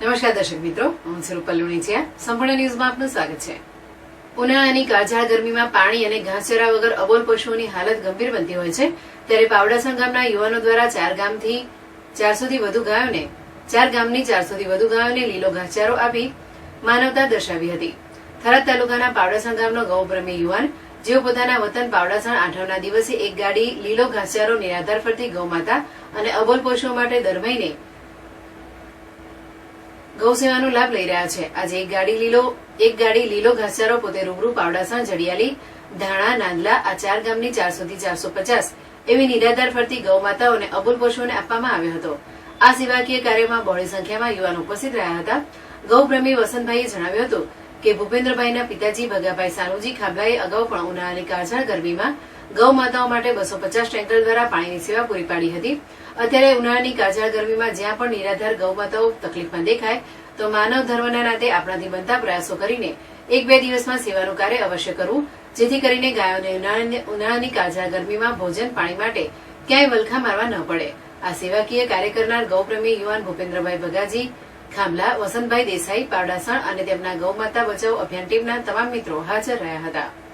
નમસ્કાર દર્શક મિત્રો, હું છું રૂપલ લુણીચિયા. સંપૂર્ણ ન્યૂઝમાં આપનું સ્વાગત છે. ઉનાળાની કાળઝાળ ગરમીમાં પાણી અને ઘાસચારા વગર અબોલ પશુઓની હાલત ગંભીર બનતી હોય છે. ત્યારે પાવડાસણ ગામના યુવાનો દ્વારા ચાર ગામની 400થી વધુ ગાયોને લીલો ઘાસચારો આપી માનવતા દર્શાવી હતી. થરાદ તાલુકાના પાવડાસણ ગામનો ગૌપ્રેમી યુવાન જેઓ પોતાના વતન પાવડાસણ આઠમના દિવસે એક ગાડી લીલો ઘાસચારો નિરાધાર ફરતી ગૌમાતા અને અબોલ પશુઓ માટે દર મહિને ગૌસેવાનો લાભ લઈ રહ્યા છે. આજે એક ગાડી લીલો ઘાસચારો પોતે રૂબરૂ પાવડાસણ, જડિયાલી, ધાણા, નાંદલા આ ચાર ગામની 400 થી 450 એવી નિરાધાર ફરતી ગૌમાતાઓ અને અબોલ પશુઓને આપવામાં આવ્યો હતો. આ સેવાકીય કાર્યમાં બહોળી સંખ્યામાં યુવાનો ઉપસ્થિત રહ્યા હતા. ગૌપ્રેમી વસંતભાઈએ જણાવ્યું હતું કે ભૂપેન્દ્રભાઈના પિતાજી ભગાભાઈ સાનુજી ખાબલાએ અગાઉ પણ ઉનાળાની કાળઝાળ ગરમીમાં ગૌ માતાઓ માટે 250 ટેન્કર દ્વારા પાણીની સેવા પૂરી પાડી હતી. અત્યારે ઉનાળાની કાળઝાળ ગરમીમાં જ્યાં પણ નિરાધાર ગૌ માતાઓ તકલીફમાં દેખાય તો માનવ ધર્મના નાતે આપણાથી બનતા પ્રયાસો કરીને 1-2 દિવસમાં સેવાનું કાર્ય અવશ્ય કરવું, જેથી કરીને ગાયોને ઉનાળાની કાળઝાળ ગરમીમાં ભોજન પાણી માટે ક્યાંય વલખા મારવા ન પડે. આ સેવાકીય કાર્ય કરનાર ગૌપ્રેમી યુવાન ભૂપેન્દ્રભાઈ ભગાજી ખાંભલા, વસંતભાઈ દેસાઈ, પાવડાસણ અને તેમના ગૌમાતા બચાવ અભિયાન ટીમના તમામ મિત્રો હાજર રહ્યા હતા.